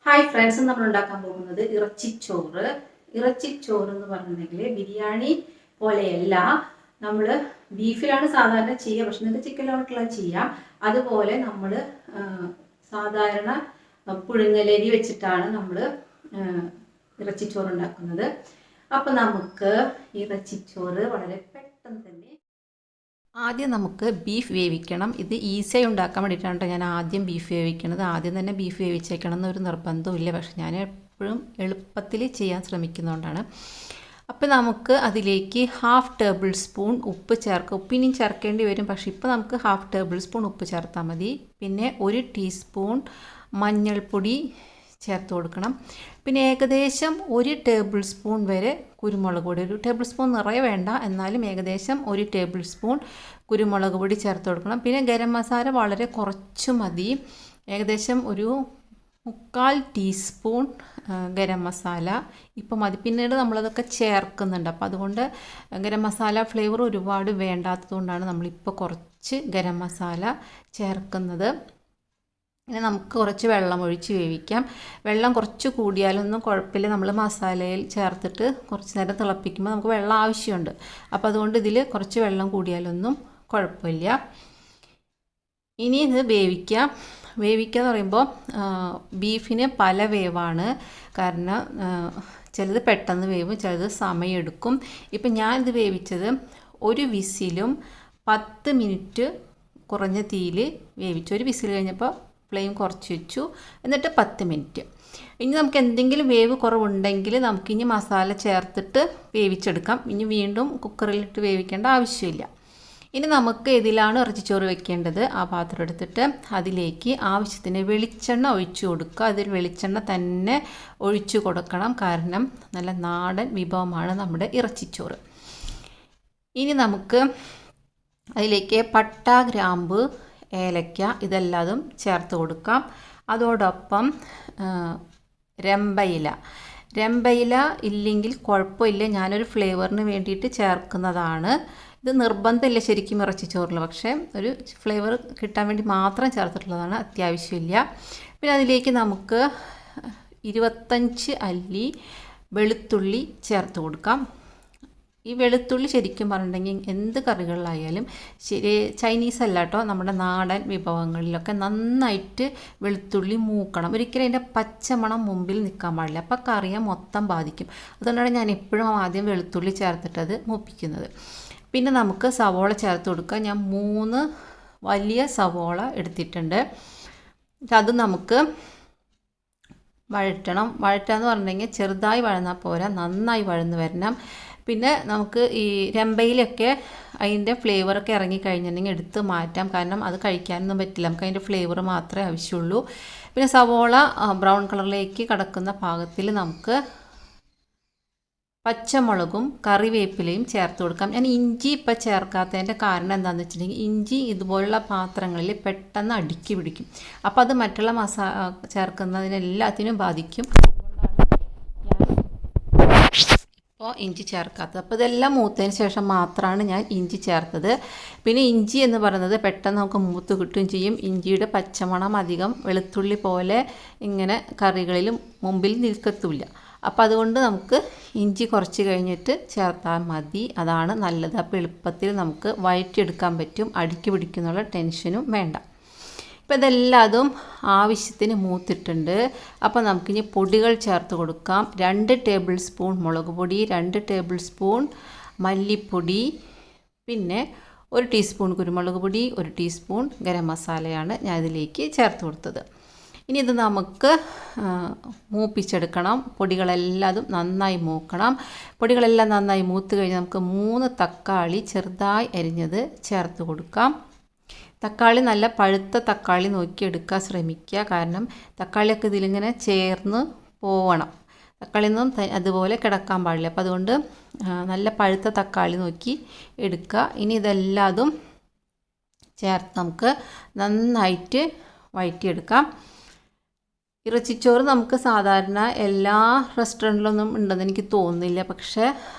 Hi friends, നമ്മൾ ഉണ്ടാക്കാൻ പോകുന്നത് ഇറച്ചിച്ചോറ്. ഇറച്ചിച്ചോറ് എന്ന് പറഞ്ഞിട്ടുണ്ടെങ്കിൽ ബിരിയാണി പോലെയല്ല. നമ്മൾ ബീഫിലാണ് സാധാരണ ചെയ്യുക, പക്ഷെ നിങ്ങൾക്ക് ചിക്കനിലോട്ടുള്ള ചെയ്യാം. അതുപോലെ നമ്മൾ സാധാരണ പുഴുങ്ങലരി വെച്ചിട്ടാണ് നമ്മൾ ഇറച്ചിച്ചോറ് ഉണ്ടാക്കുന്നത്. അപ്പം നമുക്ക് ഇറച്ചിച്ചോറ് വളരെ പെട്ടെന്ന് തന്നെ ആദ്യം നമുക്ക് ബീഫ് വേവിക്കണം. ഇത് ഈസിയായി ഉണ്ടാക്കാൻ വേണ്ടിയിട്ടാണ് ഞാൻ ആദ്യം ബീഫ് വേവിക്കുന്നത്. ആദ്യം തന്നെ ബീഫ് വേവിച്ചേക്കണം എന്നൊരു നിർബന്ധമില്ല, പക്ഷെ ഞാൻ എപ്പോഴും എളുപ്പത്തിൽ ചെയ്യാൻ ശ്രമിക്കുന്നതുകൊണ്ടാണ്. അപ്പോൾ നമുക്ക് അതിലേക്ക് 1/2 ടേബിൾ സ്പൂൺ ഉപ്പ് ചേർക്കുക. ഉപ്പിനും ചേർക്കേണ്ടി വരും, പക്ഷേ ഇപ്പോൾ നമുക്ക് 1/2 ടേബിൾ സ്പൂൺ ഉപ്പ് ചേർത്താൽ മതി. പിന്നെ 1 ടീസ്പൂൺ മഞ്ഞൾപ്പൊടി ചേർത്ത് കൊടുക്കണം. പിന്നെ ഏകദേശം 1 ടേബിൾ സ്പൂൺ വരെ കുരുമുളക് പൊടി, 1 ടേബിൾ സ്പൂൺ നിറയെ വേണ്ട, എന്നാലും ഏകദേശം 1 ടേബിൾ സ്പൂൺ കുരുമുളക് പൊടി ചേർത്ത് കൊടുക്കണം. പിന്നെ ഗരം മസാല വളരെ കുറച്ച് മതി, ഏകദേശം ഒരു 3/4 ടീസ്പൂൺ ഗരം മസാല ഇപ്പം മതി. പിന്നീട് നമ്മളതൊക്കെ ചേർക്കുന്നുണ്ട്, അപ്പോൾ അതുകൊണ്ട് ഗരം മസാല ഫ്ലേവർ ഒരുപാട് വേണ്ടാത്തതുകൊണ്ടാണ് നമ്മളിപ്പോൾ കുറച്ച് ഗരം മസാല ചേർക്കുന്നത്. ഇനി നമുക്ക് കുറച്ച് വെള്ളം ഒഴിച്ച് വേവിക്കാം. വെള്ളം കുറച്ച് കൂടിയാലൊന്നും കുഴപ്പമില്ല, നമ്മൾ മസാലയിൽ ചേർത്തിട്ട് കുറച്ച് നേരം തിളപ്പിക്കുമ്പോൾ നമുക്ക് വെള്ളം ആവശ്യമുണ്ട്. അപ്പോൾ അതുകൊണ്ട് ഇതിൽ കുറച്ച് വെള്ളം കൂടിയാലൊന്നും കുഴപ്പമില്ല. ഇനി ഇത് വേവിക്കുക എന്ന് പറയുമ്പോൾ ബീഫിന് പല വേവാണ്. കാരണം ചിലത് പെട്ടെന്ന് വേവും, ചിലത് സമയമെടുക്കും. ഇപ്പം ഞാനിത് വേവിച്ചത് 1 വിസിലും 10 മിനിറ്റ് കുറഞ്ഞ തീയിൽ വേവിച്ചു. 1 വിസിൽ കഴിഞ്ഞപ്പോൾ ഫ്ലെയിം കുറച്ച് വെച്ചു, എന്നിട്ട് 10 മിനിറ്റ്. ഇനി നമുക്ക് എന്തെങ്കിലും വേവ് കുറവുണ്ടെങ്കിൽ നമുക്കിനി മസാല ചേർത്തിട്ട് വേവിച്ചെടുക്കാം. ഇനി വീണ്ടും കുക്കറിലിട്ട് വേവിക്കേണ്ട ആവശ്യമില്ല. ഇനി നമുക്ക് ഇതിലാണ് ഇറച്ചിച്ചോറ് വെക്കേണ്ടത്. ആ പാത്രം എടുത്തിട്ട് അതിലേക്ക് ആവശ്യത്തിന് വെളിച്ചെണ്ണ ഒഴിച്ചു കൊടുക്കുക. അതിൽ വെളിച്ചെണ്ണ തന്നെ ഒഴിച്ചു കൊടുക്കണം, കാരണം നല്ല നാടൻ വിഭവമാണ് നമ്മുടെ ഇറച്ചിച്ചോറ്. ഇനി നമുക്ക് അതിലേക്ക് പട്ട, ഗ്രാമ്പ്, ഏലക്ക ഇതെല്ലാതും ചേർത്ത് കൊടുക്കാം. അതോടൊപ്പം രമ്പയില ഇല്ലെങ്കിൽ കുഴപ്പമില്ല, ഞാനൊരു ഫ്ലേവറിന് വേണ്ടിയിട്ട് ചേർക്കുന്നതാണ്. ഇത് നിർബന്ധമില്ല ശരിക്കും ഇറച്ചിച്ചോറിൽ, പക്ഷേ ഒരു ഫ്ലേവർ കിട്ടാൻ വേണ്ടി മാത്രം ചേർത്തിട്ടുള്ളതാണ്, അത്യാവശ്യമില്ല. പിന്നെ അതിലേക്ക് നമുക്ക് 25 അല്ലി വെളുത്തുള്ളി ചേർത്ത് കൊടുക്കാം. ഈ വെളുത്തുള്ളി ശരിക്കും പറഞ്ഞിട്ടുണ്ടെങ്കിൽ എന്ത് കറികളിലായാലും ശരി, ചൈനീസ് അല്ല കേട്ടോ, നമ്മുടെ നാടൻ വിഭവങ്ങളിലൊക്കെ നന്നായിട്ട് വെളുത്തുള്ളി മൂക്കണം. ഒരിക്കലും അതിൻ്റെ പച്ചമണം മുമ്പിൽ നിൽക്കാൻ പാടില്ല, അപ്പോൾ കറിയെ മൊത്തം ബാധിക്കും. അതുകൊണ്ടാണ് ഞാൻ എപ്പോഴും ആദ്യം വെളുത്തുള്ളി ചേർത്തിട്ടത് മൂപ്പിക്കുന്നത്. പിന്നെ നമുക്ക് സവോള ചേർത്ത് കൊടുക്കുക. ഞാൻ 3 വലിയ സവോള എടുത്തിട്ടുണ്ട്. അത് നമുക്ക് വഴറ്റാന്ന് പറഞ്ഞിട്ടുണ്ടെങ്കിൽ ചെറുതായി വഴന്നാൽ പോരാ, നന്നായി വഴന്ന് വരണം. പിന്നെ നമുക്ക് ഈ രമ്പയിലൊക്കെ അതിൻ്റെ ഫ്ലേവറൊക്കെ ഇറങ്ങിക്കഴിഞ്ഞിട്ടുണ്ടെങ്കിൽ എടുത്ത് മാറ്റാം, കാരണം അത് കഴിക്കാനൊന്നും പറ്റില്ല, നമുക്ക് അതിൻ്റെ ഫ്ലേവർ മാത്രമേ ആവശ്യമുള്ളൂ. പിന്നെ സവോള ബ്രൗൺ കളറിലേക്ക് കടക്കുന്ന പാകത്തിൽ നമുക്ക് പച്ചമുളകും കറിവേപ്പിലയും ചേർത്ത് കൊടുക്കാം. ഞാൻ ഇഞ്ചി ഇപ്പം ചേർക്കാത്തതിൻ്റെ കാരണം എന്താണെന്ന് വെച്ചിട്ടുണ്ടെങ്കിൽ ഇഞ്ചി ഇതുപോലുള്ള പാത്രങ്ങളിൽ പെട്ടെന്ന് അടുക്കി പിടിക്കും, അപ്പോൾ അത് മറ്റുള്ള ചേർക്കുന്നതിനെല്ലാത്തിനും ബാധിക്കും. അപ്പോൾ ഇഞ്ചി ചേർക്കാത്തത്. അപ്പോൾ ഇതെല്ലാം മൂത്തതിന് ശേഷം മാത്രമാണ് ഞാൻ ഇഞ്ചി ചേർത്തത്. പിന്നെ ഇഞ്ചി എന്ന് പറയുന്നത് പെട്ടെന്ന് നമുക്ക് മൂത്ത് കിട്ടുകയും ചെയ്യും. ഇഞ്ചിയുടെ പച്ചമണം അധികം വെളുത്തുള്ളി പോലെ ഇങ്ങനെ കറികളിൽ മുമ്പിൽ നിൽക്കത്തില്ല. അപ്പോൾ അതുകൊണ്ട് നമുക്ക് ഇഞ്ചി കുറച്ച് കഴിഞ്ഞിട്ട് ചേർത്താൽ മതി, അതാണ് നല്ലത്. അപ്പോൾ എളുപ്പത്തിൽ നമുക്ക് വഴറ്റിയെടുക്കാൻ പറ്റും, അടുക്കി പിടിക്കുന്നുള്ള ടെൻഷനും വേണ്ട. ഇപ്പോൾ ഇതെല്ലാതും ആവശ്യത്തിന് മൂത്തിട്ടുണ്ട്. അപ്പോൾ നമുക്കിനി പൊടികൾ ചേർത്ത് കൊടുക്കാം. 2 ടേബിൾ സ്പൂൺ മുളക് പൊടി, 2 ടേബിൾ സ്പൂൺ മല്ലിപ്പൊടി, പിന്നെ 1 ടീസ്പൂൺ കുരുമുളക് പൊടി, 1 ടീസ്പൂൺ ഗരം മസാലയാണ് ഞാൻ ഇതിലേക്ക് ചേർത്ത് കൊടുത്തത്. ഇനി ഇത് നമുക്ക് മൂപ്പിച്ചെടുക്കണം. പൊടികളെല്ലാതും നന്നായി മൂക്കണം. പൊടികളെല്ലാം നന്നായി മൂത്ത് കഴിഞ്ഞാൽ നമുക്ക് 3 തക്കാളി ചെറുതായി അരിഞ്ഞത് ചേർത്ത് കൊടുക്കാം. തക്കാളി നല്ല പഴുത്ത തക്കാളി നോക്കിയെടുക്കാൻ ശ്രമിക്കുക, കാരണം തക്കാളിയൊക്കെ ഇതിലിങ്ങനെ ചേർന്ന് പോവണം, തക്കാളിയൊന്നും അതുപോലെ കിടക്കാൻ പാടില്ല. അപ്പോൾ അതുകൊണ്ട് നല്ല പഴുത്ത തക്കാളി നോക്കി എടുക്കുക. ഇനി ഇതെല്ലാതും ചേർത്ത് നമുക്ക് നന്നായിട്ട് വഴറ്റിയെടുക്കാം. ഇറച്ചിച്ചോറ് നമുക്ക് സാധാരണ എല്ലാ റെസ്റ്റോറൻറ്റിലൊന്നും ഉണ്ടെന്ന് എനിക്ക് തോന്നുന്നില്ല, പക്ഷേ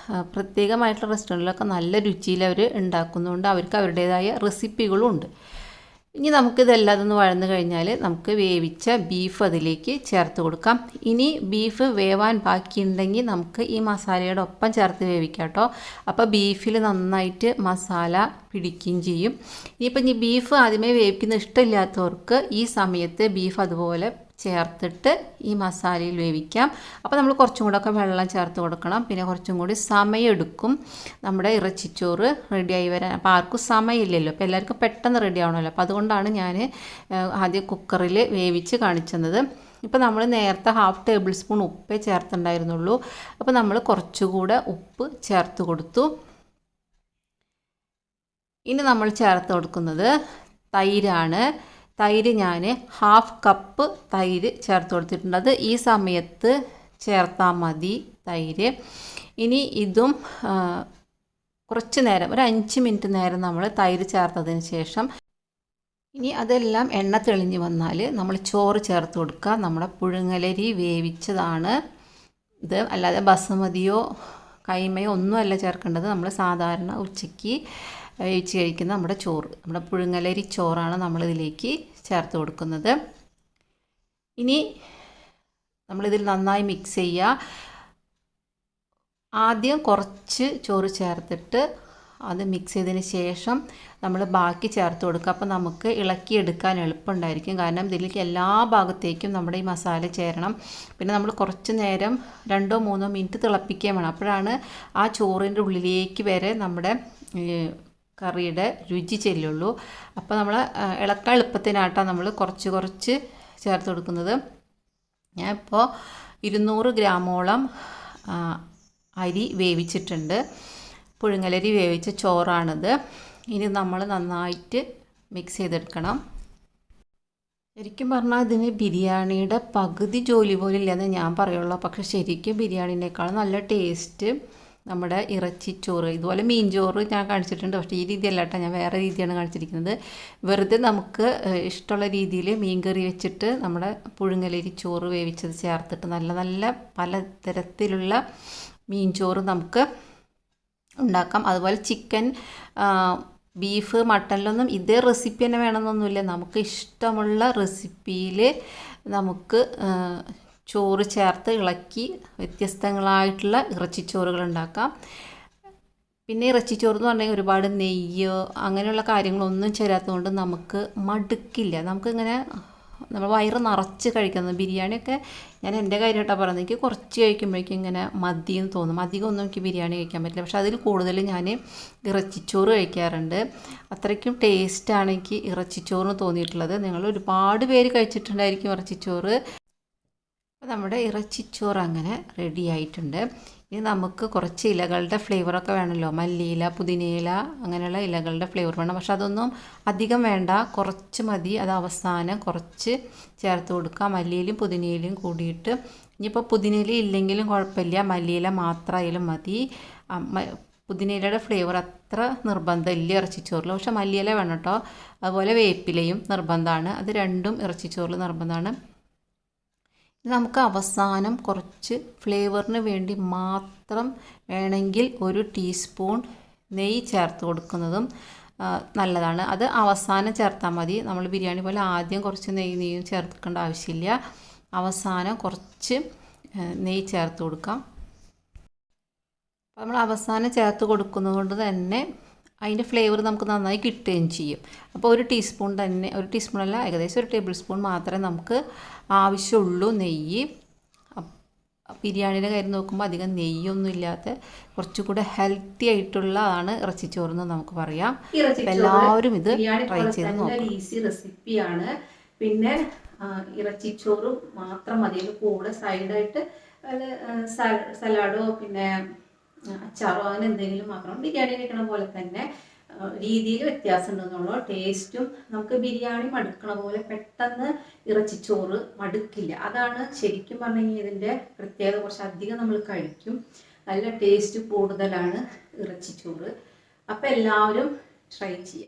പ്രത്യേകമായിട്ടുള്ള റെസ്റ്റോറൻറ്റിലൊക്കെ നല്ല രുചിയിൽ അവർ ഉണ്ടാക്കുന്നുണ്ട്, അവർക്ക് അവരുടേതായ റെസിപ്പികളും ഉണ്ട്. ഇനി നമുക്കിതെല്ലാം ഒന്ന് വഴന്ന് കഴിഞ്ഞാൽ നമുക്ക് വേവിച്ച ബീഫ് അതിലേക്ക് ചേർത്ത് കൊടുക്കാം. ഇനി ബീഫ് വേവാൻ ബാക്കിയുണ്ടെങ്കിൽ നമുക്ക് ഈ മസാലയുടെ ഒപ്പം ചേർത്ത് വേവിക്കാം കേട്ടോ. അപ്പോൾ ബീഫിൽ നന്നായിട്ട് മസാല പിടിക്കുകയും ചെയ്യും. ഇനിയിപ്പോൾ ഈ ബീഫ് ആദ്യമേ വേവിക്കുന്ന ഇഷ്ടമില്ലാത്തവർക്ക് ഈ സമയത്ത് ബീഫ് അതുപോലെ ചേർത്തിട്ട് ഈ മസാലയിൽ വേവിക്കാം. അപ്പോൾ നമ്മൾ കുറച്ചും കൂടെ ഒക്കെ വെള്ളം ചേർത്ത് കൊടുക്കണം. പിന്നെ കുറച്ചും കൂടി സമയമെടുക്കും നമ്മുടെ ഇറച്ചിച്ചോറ് റെഡിയായി വരാൻ. അപ്പോൾ ആർക്കും സമയമില്ലല്ലോ, അപ്പോൾ എല്ലാവർക്കും പെട്ടെന്ന് റെഡി ആവണമല്ലോ. അപ്പോൾ അതുകൊണ്ടാണ് ഞാൻ ആദ്യം കുക്കറിൽ വേവിച്ച് കാണിച്ചത്. ഇപ്പോൾ നമ്മൾ നേരത്തെ 1/2 ടേബിൾ സ്പൂൺ ഉപ്പേ ചേർത്തുണ്ടായിരുന്നുള്ളൂ. അപ്പോൾ നമ്മൾ കുറച്ചുകൂടെ ഉപ്പ് ചേർത്ത് കൊടുത്തു. ഇനി നമ്മൾ ചേർത്ത് കൊടുക്കുന്നത് തൈരാണ്. തൈര് ഞാൻ 1/2 കപ്പ് തൈര് ചേർത്ത് കൊടുത്തിട്ടുണ്ട്. അത് ഈ സമയത്ത് ചേർത്താൽ മതി തൈര്. ഇനി ഇതും കുറച്ച് നേരം, ഒരു 5 മിനിറ്റ് നേരം നമ്മൾ തൈര് ചേർത്തതിന് ശേഷം ഇനി അതെല്ലാം എണ്ണ തെളിഞ്ഞ് വന്നാൽ നമ്മൾ ചോറ് ചേർത്ത് കൊടുക്കുക. നമ്മുടെ പുഴുങ്ങലരി വേവിച്ചതാണ് ഇത്, അല്ലാതെ ബസുമതിയോ കൈമയോ ഒന്നുമല്ല ചേർക്കേണ്ടത്. നമ്മൾ സാധാരണ ഉച്ചയ്ക്ക് വേവിച്ച് കഴിക്കുന്ന നമ്മുടെ ചോറ്, നമ്മുടെ പുഴുങ്ങലരി ചോറാണ് നമ്മളിതിലേക്ക് ചേർത്ത് കൊടുക്കുന്നത്. ഇനി നമ്മളിതിൽ നന്നായി മിക്സ് ചെയ്യുക. ആദ്യം കുറച്ച് ചോറ് ചേർത്തിട്ട് അത് മിക്സ് ചെയ്തതിന് ശേഷം നമ്മൾ ബാക്കി ചേർത്ത് കൊടുക്കുക. അപ്പോൾ നമുക്ക് ഇളക്കിയെടുക്കാൻ എളുപ്പമുണ്ടായിരിക്കും. കാരണം ഇതിലേക്ക് എല്ലാ ഭാഗത്തേക്കും നമ്മുടെ ഈ മസാല ചേരണം. പിന്നെ നമ്മൾ കുറച്ച് നേരം 2-3 മിനിറ്റ് തിളപ്പിക്കുകയും വേണം. അപ്പോഴാണ് ആ ചോറിൻ്റെ ഉള്ളിലേക്ക് വരെ നമ്മുടെ കറിയുടെ രുചി ചെല്ലുള്ളൂ. അപ്പോൾ നമ്മൾ ഇളക്കാൻ എളുപ്പത്തിനായിട്ടാണ് നമ്മൾ കുറച്ച് ചേർത്ത് കൊടുക്കുന്നത്. ഞാൻ ഇപ്പോൾ 200 ഗ്രാമോളം അരി വേവിച്ചിട്ടുണ്ട്. പുഴുങ്ങലരി വേവിച്ച ചോറാണിത്. ഇനി നമ്മൾ നന്നായിട്ട് മിക്സ് ചെയ്തെടുക്കണം. ശരിക്കും പറഞ്ഞാൽ ഇതിന് ബിരിയാണിയുടെ പകുതി ജോലി പോലും ഇല്ലെന്ന് ഞാൻ പറയുള്ളൂ. പക്ഷേ ശരിക്കും ബിരിയാണിനേക്കാൾ നല്ല ടേസ്റ്റ് നമ്മുടെ ഇറച്ചിച്ചോറ്. ഇതുപോലെ മീൻ ചോറ് ഞാൻ കാണിച്ചിട്ടുണ്ട്, പക്ഷേ ഈ രീതിയല്ല കേട്ടോ, ഞാൻ വേറെ രീതിയാണ് കാണിച്ചിരിക്കുന്നത്. വെറുതെ നമുക്ക് ഇഷ്ടമുള്ള രീതിയിൽ മീൻ കറി വെച്ചിട്ട് നമ്മുടെ പുഴുങ്ങലരി ചോറ് വേവിച്ചത് ചേർത്തിട്ട് നല്ല പലതരത്തിലുള്ള മീൻ ചോറ് നമുക്ക് ഉണ്ടാക്കാം. അതുപോലെ ചിക്കൻ, ബീഫ്, മട്ടനിലൊന്നും ഇതേ റെസിപ്പി തന്നെ വേണമെന്നൊന്നുമില്ല. നമുക്ക് ഇഷ്ടമുള്ള റെസിപ്പിയിൽ നമുക്ക് ചോറ് ചേർത്ത് ഇളക്കി വ്യത്യസ്തങ്ങളായിട്ടുള്ള ഇറച്ചിച്ചോറുകൾ ഉണ്ടാക്കാം. പിന്നെ ഇറച്ചിച്ചോറ് എന്ന് പറഞ്ഞാൽ ഒരുപാട് നെയ്യോ അങ്ങനെയുള്ള കാര്യങ്ങളൊന്നും ചേരാത്തതുകൊണ്ട് നമുക്ക് മടുക്കില്ല. നമുക്കിങ്ങനെ നമ്മൾ വയറ് നിറച്ച് കഴിക്കുന്നത്. ബിരിയാണിയൊക്കെ ഞാൻ എൻ്റെ കാര്യമായിട്ടാണ് പറയുന്നത്. എനിക്ക് കുറച്ച് കഴിക്കുമ്പോഴേക്കും ഇങ്ങനെ മതിയെന്ന് തോന്നും. അധികം ഒന്നും എനിക്ക് ബിരിയാണി കഴിക്കാൻ പറ്റില്ല. പക്ഷേ അതിൽ കൂടുതൽ ഞാൻ ഇറച്ചിച്ചോറ് കഴിക്കാറുണ്ട്. അത്രയ്ക്കും ടേസ്റ്റാണ് എനിക്ക് ഇറച്ചിച്ചോറിന് തോന്നിയിട്ടുള്ളത്. നിങ്ങൾ ഒരുപാട് പേര് കഴിച്ചിട്ടുണ്ടായിരിക്കും ഇറച്ചിച്ചോറ്. അപ്പോൾ നമ്മുടെ ഇറച്ചിച്ചോറ് അങ്ങനെ റെഡി ആയിട്ടുണ്ട്. ഇനി നമുക്ക് കുറച്ച് ഇലകളുടെ ഫ്ലേവറൊക്കെ വേണമല്ലോ. മല്ലിയില, പുതിനയില, അങ്ങനെയുള്ള ഇലകളുടെ ഫ്ലേവർ വേണം. പക്ഷെ അതൊന്നും അധികം വേണ്ട, കുറച്ച് മതി. അത് അവസാനം കുറച്ച് ചേർത്ത് കൊടുക്കുക, മല്ലിയിലും പുതിനയിലും കൂടിയിട്ട്. ഇനിയിപ്പോൾ പുതിനയില ഇല്ലെങ്കിലും കുഴപ്പമില്ല, മല്ലിയില മാത്രമായാലും മതി. പുതിനയിലയുടെ ഫ്ലേവർ അത്ര നിർബന്ധമില്ല ഇറച്ചിച്ചോറിൽ, പക്ഷെ മല്ലിയില വേണം കേട്ടോ. അതുപോലെ വേപ്പിലയും നിർബന്ധമാണ്. അത് രണ്ടും ഇറച്ചിച്ചോറിൽ നിർബന്ധമാണ്. നമുക്ക് അവസാനം കുറച്ച് ഫ്ലേവറിന് വേണ്ടി മാത്രം വേണമെങ്കിൽ 1 ടീസ്പൂൺ നെയ്യ് ചേർത്ത് കൊടുക്കുന്നതും നല്ലതാണ്. അത് അവസാനം ചേർത്താൽ മതി. നമ്മൾ ബിരിയാണി പോലെ ആദ്യം കുറച്ച് നെയ്യും ചേർക്കേണ്ട ആവശ്യമില്ല. അവസാനം കുറച്ച് നെയ്യ് ചേർത്ത് കൊടുക്കാം. അപ്പോൾ നമ്മൾ അവസാനം ചേർത്ത് കൊടുക്കുന്നത് കൊണ്ട് തന്നെ അതിൻ്റെ ഫ്ലേവർ നമുക്ക് നന്നായി കിട്ടുകയും ചെയ്യും. അപ്പോൾ 1 ടീസ്പൂൺ തന്നെ, 1 ടീസ്പൂണല്ല, ഏകദേശം 1 ടേബിൾ സ്പൂൺ മാത്രമേ നമുക്ക് ആവശ്യമുള്ളൂ നെയ്യ്. ബിരിയാണിയുടെ കാര്യം നോക്കുമ്പോൾ അധികം നെയ്യൊന്നും ഇല്ലാത്ത കുറച്ചുകൂടെ ഹെൽത്തി ആയിട്ടുള്ളതാണ് ഇറച്ചിച്ചോറെന്ന് നമുക്ക് പറയാം. എല്ലാവരും ഇത് ട്രൈ ചെയ്ത് നോക്കാം. ഈസി റെസിപ്പിയാണ്. പിന്നെ ഇറച്ചിച്ചോറ് മാത്രം മതി. കൂടെ സൈഡായിട്ട് സലാഡോ പിന്നെ അച്ചാറോ അങ്ങനെ എന്തെങ്കിലും മാത്രം. ബിരിയാണി കഴിക്കണ പോലെ തന്നെ രീതിയിൽ വ്യത്യാസം ഉണ്ടെന്നുള്ളൂ. ടേസ്റ്റും നമുക്ക് ബിരിയാണി മടുക്കണ പോലെ പെട്ടെന്ന് ഇറച്ചിച്ചോറ് മടുക്കില്ല. അതാണ് ശരിക്കും പറഞ്ഞെങ്കിൽ ഇതിൻ്റെ പ്രത്യേകത. കുറച്ച് അധികം നമ്മൾ കഴിക്കും, നല്ല ടേസ്റ്റ് കൂടുതലാണ് ഇറച്ചിച്ചോറ്. അപ്പം എല്ലാവരും ട്രൈ ചെയ്യുക.